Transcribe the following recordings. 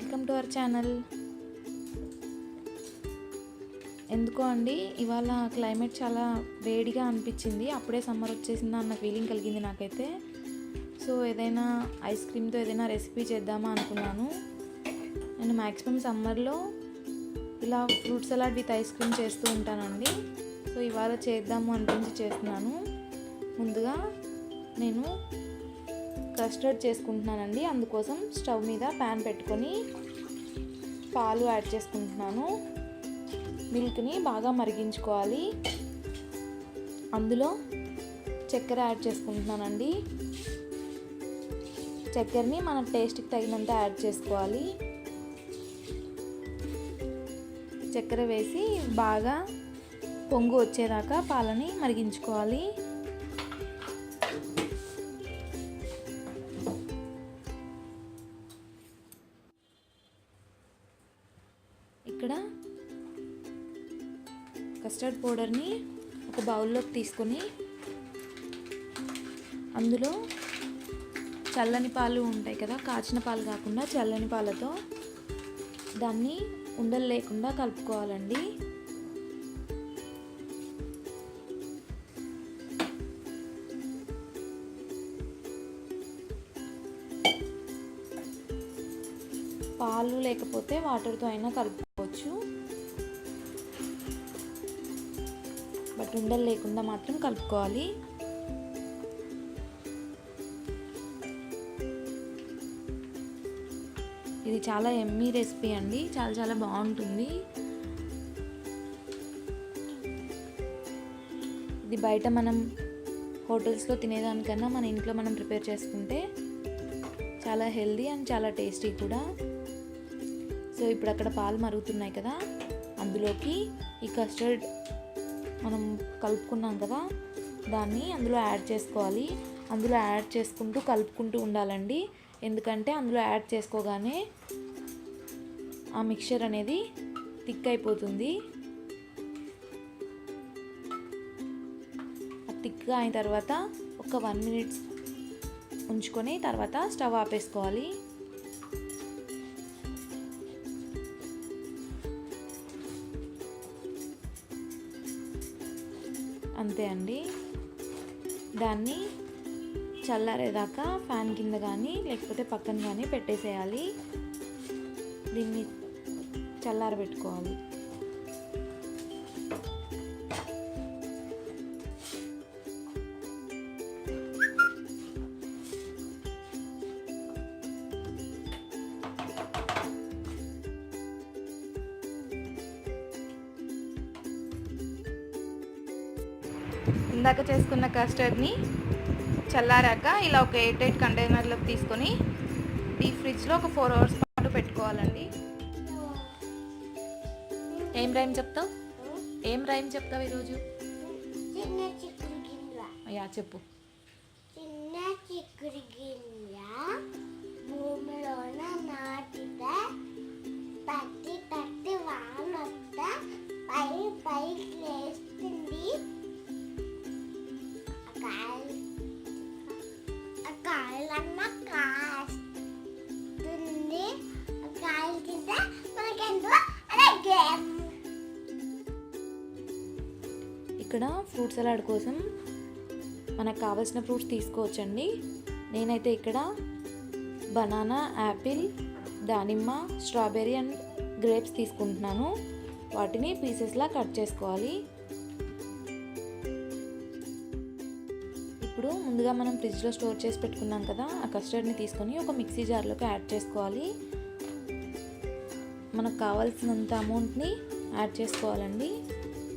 Welcome to our channel. ఎందుకో అండి ఇవాళ క్లైమేట్ చాలా వేడిగా అనిపించింది. అప్పుడే సమ్మర్ వచ్చేసిందా అన్న ఫీలింగ్ కలిగింది నాకైతే. సో ఏదైనా ఐస్ క్రీమ్తో ఏదైనా రెసిపీ చేద్దామా అనుకున్నాను. నేను మ్యాక్సిమం సమ్మర్లో ఇలా fruit salad with ice cream చేస్తూ ఉంటానండి. సో ఇవాళ చేద్దాము అనిపించి చేస్తున్నాను. ముందుగా నేను కస్టర్డ్ చేసుకుంటున్నానండి. అందుకోసం స్టవ్ మీద ప్యాన్ పెట్టుకొని పాలు యాడ్ చేసుకుంటున్నాను. మిల్క్ని బాగా మరిగించుకోవాలి. అందులో చక్కెర యాడ్ చేసుకుంటున్నానండి. చక్కెరని మన టేస్ట్కి తగినంత యాడ్ చేసుకోవాలి. చక్కెర వేసి బాగా పొంగు వచ్చేదాకా పాలని మరిగించుకోవాలి. ఇక్కడ కస్టర్డ్ పౌడర్ని ఒక బౌల్లోకి తీసుకొని అందులో చల్లని పాలు ఉంటాయి కదా, కాచిన పాలు కాకుండా చల్లని పాలతో దాన్ని ఉండలు లేకుండా కలుపుకోవాలండి. పాలు లేకపోతే వాటర్తో అయినా కలుపుకోవచ్చు, బట్ ఉండలు లేకుండా మాత్రం కలుపుకోవాలి. ఇది చాలా యమ్మీ రెసిపీ అండి, చాలా చాలా బాగుంటుంది. ఇది బయట మనం హోటల్స్లో తినేదానికన్నా మన ఇంట్లో మనం ప్రిపేర్ చేసుకుంటే చాలా హెల్దీ అండ్ చాలా టేస్టీ కూడా. సో ఇప్పుడు అక్కడ పాలు మరుగుతున్నాయి కదా, అందులోకి ఈ కస్టర్డ్ మనం కలుపుకున్నాం కదా దాన్ని అందులో యాడ్ చేసుకోవాలి. అందులో యాడ్ చేసుకుంటూ కలుపుకుంటూ ఉండాలండి. ఎందుకంటే అందులో యాడ్ చేసుకోగానే ఆ మిక్చర్ అనేది థిక్ అయిపోతుంది. థిక్గా అయిన తర్వాత ఒక 1 minute ఉంచుకొని తర్వాత స్టవ్ ఆపేసుకోవాలి. అంతే అండి. దాన్ని చల్లారేదాకా ఫ్యాన్ కింద కానీ లేకపోతే పక్కన కానీ పెట్టేసేయాలి. దీన్ని చల్లారబెట్టుకోవాలి. ఇందాక చేసుకున్న కస్టర్డ్ని చల్లారాక ఇలా ఒక ఎయిర్ టైట్ కంటైనర్లోకి తీసుకొని డీప్ ఫ్రిడ్జ్లో ఒక 4 hours పాటు పెట్టుకోవాలండి. ఏం రైమ్ చెప్తావు ఈరోజు? అయ్యా చెప్పు. చిన్న చిక్కుడు గింజ భూమిలోన నాటితే తట్టి తట్టి వానొస్తే పైకి లేస్తుంది. కాయలన్న కాస్తుంది. కాయల కింద మనకెంతో అదే గేమ్. ఇక్కడ ఫ్రూట్ సలాడ్ కోసం మనకు కావాల్సిన ఫ్రూట్స్ తీసుకోవచ్చండి. నేనైతే ఇక్కడ బనానా, యాపిల్, దానిమ్మ, స్ట్రాబెర్రీ అండ్ గ్రేప్స్ తీసుకుంటున్నాను. వాటిని పీసెస్లా కట్ చేసుకోవాలి. ఇప్పుడు ముందుగా మనం ఫ్రిడ్జ్లో స్టోర్ చేసి పెట్టుకున్నాం కదా ఆ కస్టర్డ్ని తీసుకొని ఒక మిక్సీ జార్లోకి యాడ్ చేసుకోవాలి. మనకు కావాల్సినంత అమౌంట్ని యాడ్ చేసుకోవాలండి.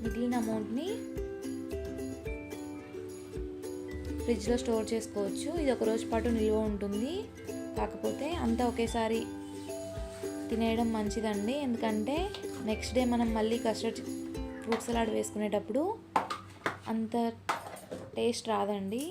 మిగిలిన అమౌంట్ని ఫ్రిడ్జ్లో స్టోర్ చేసుకోవచ్చు. ఇది ఒక రోజు పాటు నిల్వ ఉంటుంది. కాకపోతే అంతా ఒకేసారి తినేయడం మంచిదండి. ఎందుకంటే నెక్స్ట్ డే మనం మళ్ళీ కస్టర్డ్ ఫ్రూట్ సలాడ్ వేసుకునేటప్పుడు అంత టేస్ట్ రాదండి.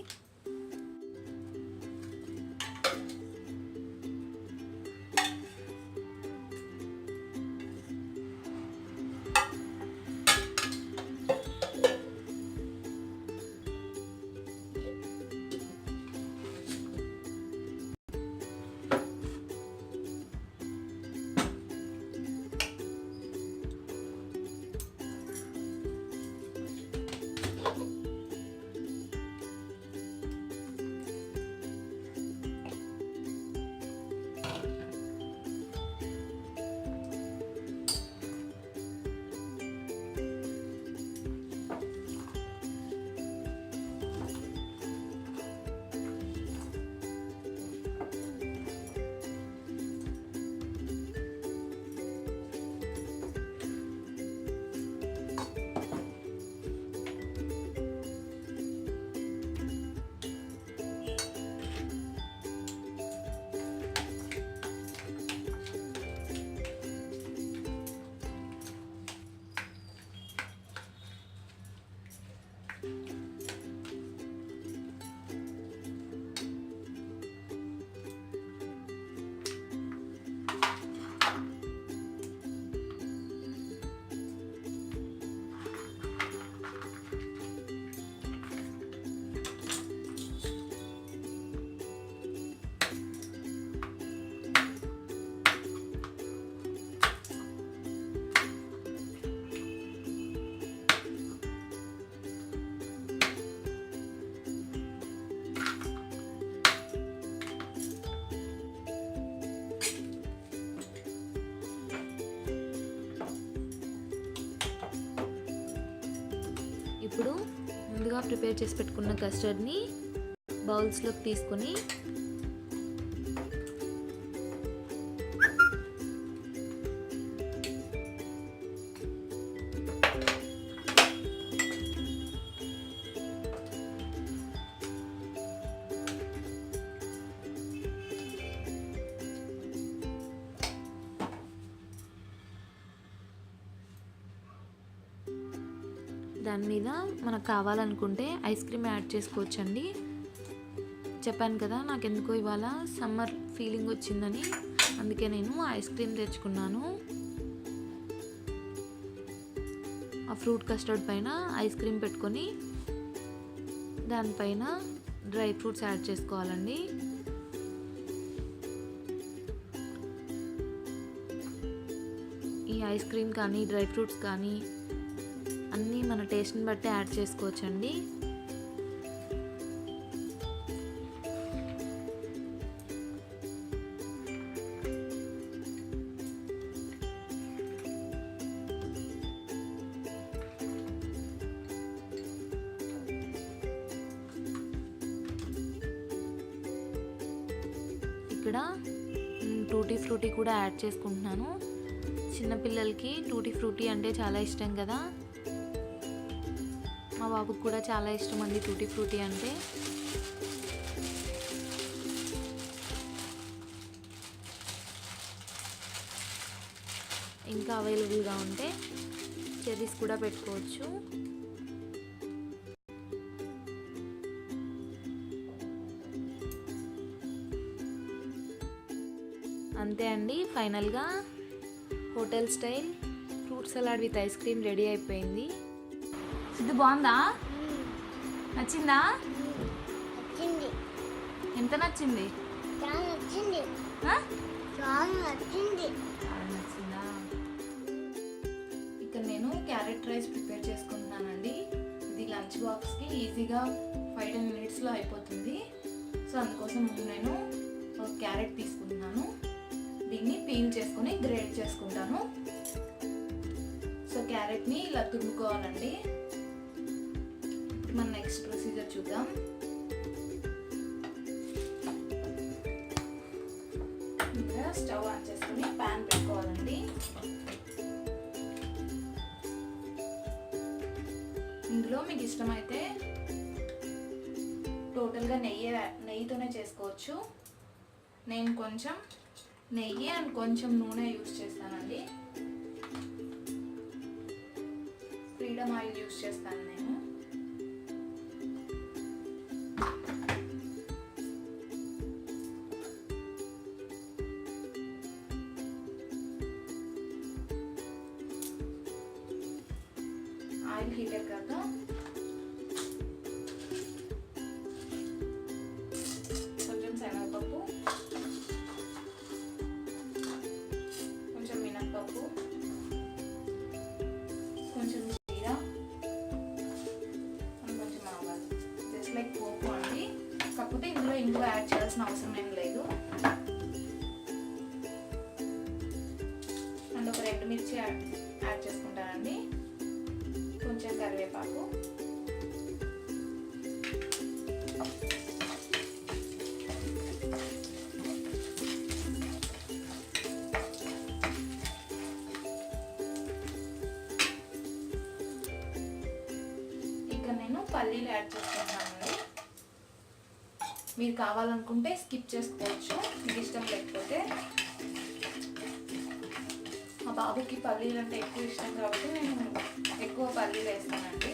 ఇప్పుడు ముందుగా ప్రిపేర్ చేసి పెట్టుకున్న కస్టర్డ్ని బౌల్స్లోకి తీసుకొని దాని మీద మనకు కావాలనుకుంటే ఐస్ క్రీమ్ యాడ్ చేసుకోవచ్చండి. చెప్పాను కదా నాకు ఎందుకో ఇవాళ సమ్మర్ ఫీలింగ్ వచ్చిందని, అందుకే నేను ఐస్ క్రీమ్ తెచ్చుకున్నాను. ఆ ఫ్రూట్ కస్టర్డ్ పైన ఐస్ క్రీమ్ పెట్టుకొని దానిపైన డ్రై ఫ్రూట్స్ యాడ్ చేసుకోవాలండి. ఈ ఐస్ క్రీమ్ కానీ డ్రై ఫ్రూట్స్ కానీ అన్నీ మన టేస్ట్ని బట్టి యాడ్ చేసుకోవచ్చండి. ఇక్కడ టూటీ ఫ్రూటీ కూడా యాడ్ చేసుకుంటున్నాను. చిన్నపిల్లలకి టూటీ ఫ్రూటీ అంటే చాలా ఇష్టం కదా, మా బాబుకి కూడా చాలా ఇష్టం అండి టూటీ ఫ్రూటీ అంటే. ఇంకా అవైలబుల్గా ఉంటే చెర్రీస్ కూడా పెట్టుకోవచ్చు. అంతే అండి, ఫైనల్గా hotel style fruit salad with ice cream ready అయిపోయింది. ఇది బాగుందా? నచ్చిందా? నచ్చింది. ఎంత నచ్చింది? చాలా నచ్చింది. చాలా నచ్చింది. నచ్చిందా? ఇక్కడ నేను క్యారెట్ రైస్ ప్రిపేర్ చేసుకుంటున్నానండి. ఇది లంచ్ బాక్స్కి ఈజీగా 5-10 మినిట్స్లో అయిపోతుంది. సో అందుకోసం నేను ఒక క్యారెట్ తీసుకుంటున్నాను. దీన్ని పీల్ చేసుకొని గ్రేట్ చేసుకుంటాను. సో క్యారెట్ని ఇలా తురుముకోవాలండి. మన నెక్స్ట్ ప్రొసీజర్ చూద్దాం. ఇంకా స్టవ్ ఆన్ చేసుకుని ప్యాన్ పెట్టుకోవాలండి. ఇందులో మీకు ఇష్టమైతే టోటల్గా నెయ్యితోనే చేసుకోవచ్చు. నేను కొంచెం నెయ్యి అండ్ కొంచెం నూనె యూజ్ చేస్తానండి. ఫ్రీడమ్ ఆయిల్ యూజ్ చేస్తాను నేను. ఆయిల్ హీట్ అయ్యాక కొంచెం శనగపప్పు, కొంచెం మినప్పప్పు, కొంచెం జీరా, కొంచెం ఆవాలు, జస్ట్ లైక్ పోపు అండి. కాకపోతే ఇందులో ఇంకో యాడ్ చేయాల్సిన అవసరం ఏం లేదు. అండ్ ఒక 2 మిర్చి యాడ్ చేసుకుంటానండి. కొంచెం కరివేపాకు, ఇక్కడ నేను పల్లీలు యాడ్ చేసుకుంటానండి. మీరు కావాలనుకుంటే స్కిప్ చేసుకోవచ్చు, మీకు ఇష్టం లేకపోతే. మా బాబుకి పల్లీలు అంటే ఎక్కువ ఇష్టం కాబట్టి నేను ఎక్కువ పల్లీలు వేస్తానండి.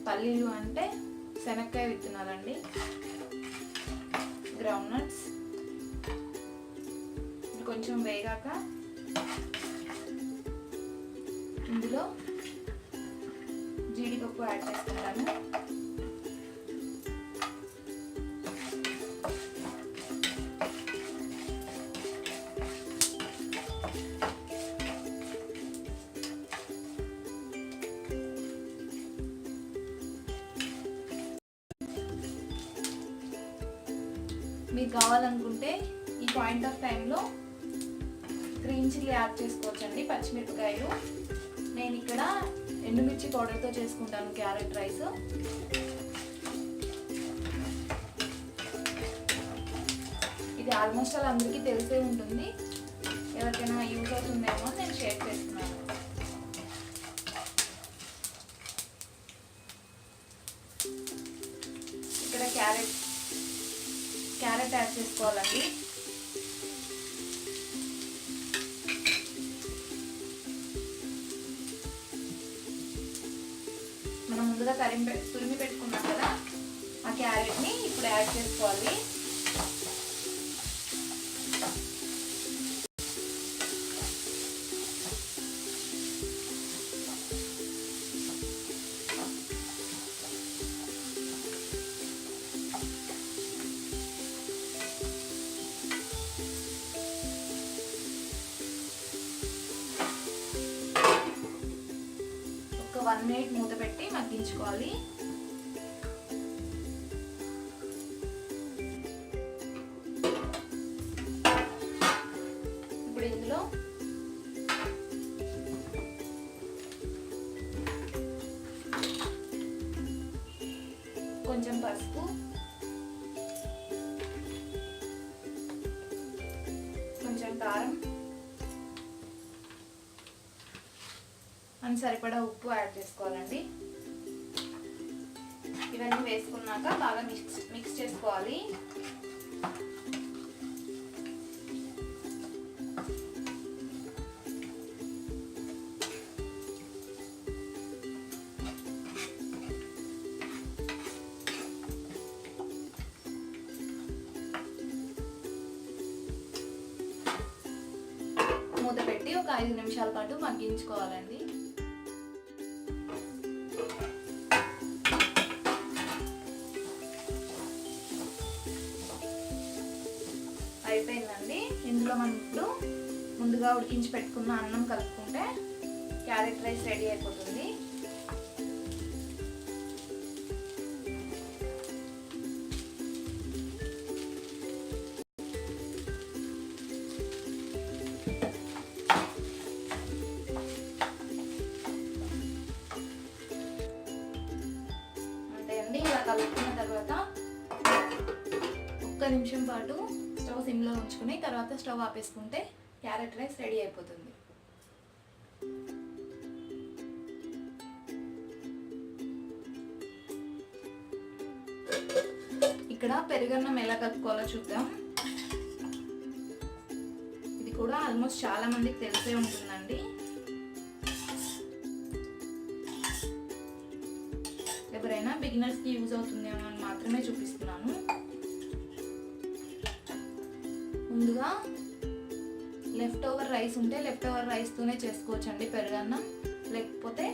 పల్లీలు అంటే శనక్కాయ విత్తనాలండి, గ్రౌండ్ నట్స్. కొంచెం వేగాక ఇందులో జీడిపప్పు యాడ్ చేసుకుంటాను. మీకు కావాలనుకుంటే ఈ పాయింట్ ఆఫ్ టైంలో గ్రీన్ చిల్లీ యాడ్ చేసుకోవచ్చండి, పచ్చిమిరపకాయలు. నేను ఇక్కడ ఎండుమిర్చి పౌడర్తో చేసుకుంటాను క్యారెట్ రైస్. ఇది ఆల్మోస్ట్ అలా అందరికీ తెలిసే ఉంటుంది, ఎవరికైనా యూజ్ అవుతుందేమో అని నేను షేర్ చేస్తున్నాను. ఇక్కడ క్యారెట్ యాడ్ చేసుకోవాలండి. మనం ముందుగా తురిమి పెట్టుకున్నాం కదా, ఆ క్యారెట్ని ఇప్పుడు యాడ్ చేసుకోవాలి. ఒక 1 మినిట్ మూత పెట్టి మగ్గించుకోవాలి. ఇప్పుడు ఇందులో కొంచెం పసుపు, కొంచెం కారం అని సరిపడా ఉప్పు యాడ్ చేసుకోవాలండి. ఇవన్నీ వేసుకున్నాక బాగా మిక్స్ చేసుకోవాలి. మూత పెట్టి ఒక 5 నిమిషాల పాటు మగ్గించుకోవాలండి. అయిపోయిందండి. ఇందులో మనం ఇప్పుడు ముందుగా ఉడికించి పెట్టుకున్న అన్నం కలుపుకుంటే క్యారెట్ రైస్ రెడీ అయిపోతుంది. అంతే అండి. ఇలా కలుపుకున్న తర్వాత 1 నిమిషం పాటు స్టవ్ సిమ్లో ఉంచుకుని తర్వాత స్టవ్ ఆపేసుకుంటే క్యారెట్ రైస్ రెడీ అయిపోతుంది. ఇక్కడ పెరుగన్నం ఎలా కలుపుకోవాలో చూద్దాం. ఇది కూడా ఆల్మోస్ట్ చాలా మందికి తెలిసే ఉంటుందండి. ఎవరైనా బిగినర్స్కి యూజ్ అవుతుందేమో అని మాత్రమే చూపిస్తున్నాను. ముందుగా లెఫ్ట్ ఓవర్ రైస్ ఉంటే లెఫ్ట్ ఓవర్ రైస్తోనే చేసుకోవచ్చండి పెరుగన్నం. లేకపోతే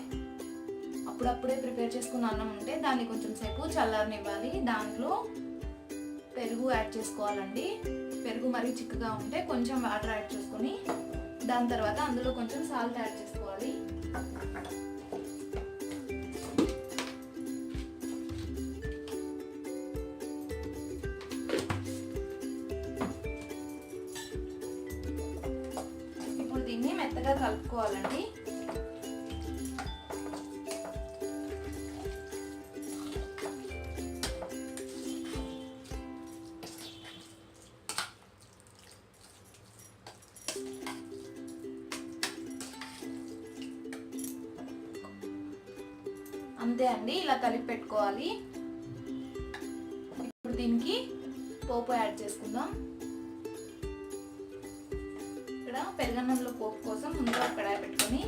అప్పుడప్పుడే ప్రిపేర్ చేసుకున్న అన్నం ఉంటే దాన్ని కొంచెం సేపు చల్లారనివ్వాలి. దాంట్లో పెరుగు యాడ్ చేసుకోవాలండి. పెరుగు మరీ చిక్కగా ఉంటే కొంచెం వాటర్ యాడ్ చేసుకొని దాని తర్వాత అందులో కొంచెం సాల్ట్ యాడ్ చేసుకోవాలి. దీన్ని మెత్తగా కలుపుకోవాలండి. అంతే అండి, ఇలా కలిపి పెట్టుకోవాలి. ఇప్పుడు దీనికి పోపు యాడ్ చేసుకుందాం. ఇక్కడ పెరుగన్నంలో పోపు కోసం ముందుగా కడాయి పెట్టుకొని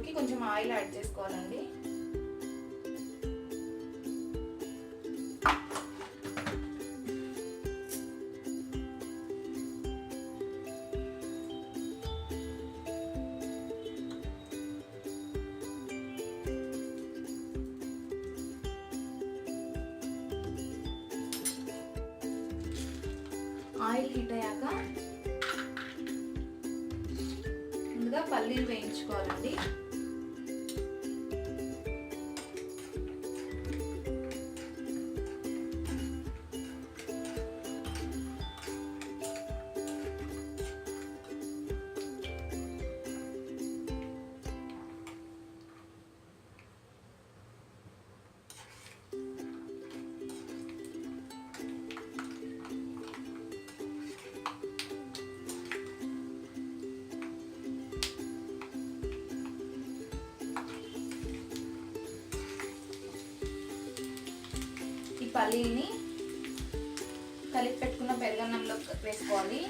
ఇందులోకి కొంచెం ఆయిల్ యాడ్ చేసుకోవాలండి. ఆయిల్ హీట్ అయ్యాక ముందుగా పల్లీలు వేయించుకోవాలండి. పల్లీల్ని కలిపి పెట్టుకున్న పెరుగన్నంలో వేసుకోవాలి.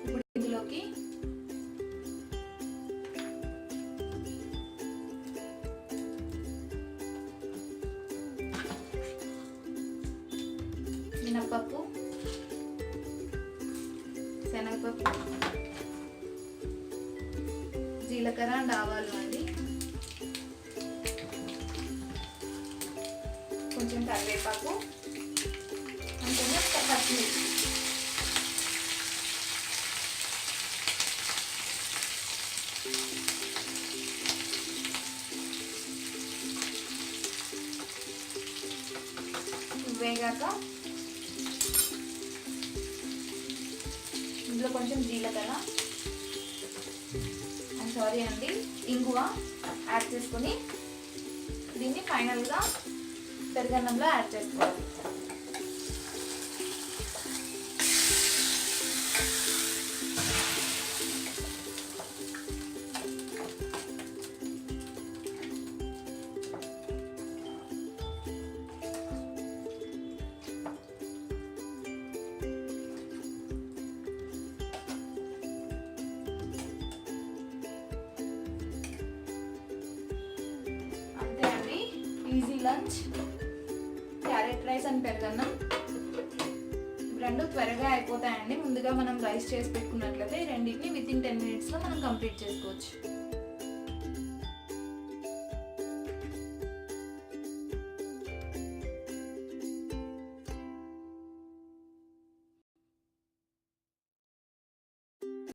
ఇప్పుడు ఇందులోకి మినపప్పు, శనగపప్పు, జీలకర్ర అండ్ ఆవాలు అండి, కొంచెం కరివేపాకు, కొంచెం పచ్చిమిర్చి. వేగాక ఇందులో కొంచెం జీలకర్ర ఇంగువ యాడ్ చేసుకొని దీన్ని ఫైనల్గా పెరుగన్నంలో యాడ్ చేసుకోవాలి. Easy lunch carrot rice and పెరుగన్నం రెండు త్వరగా అయిపోతాయండి. ముందుగా మనం రైస్ చేసి పెట్టుకున్నట్లయితే రెండింటిని విత్ ఇన్ 10 minutes మనం కంప్లీట్ చేసుకోవచ్చు.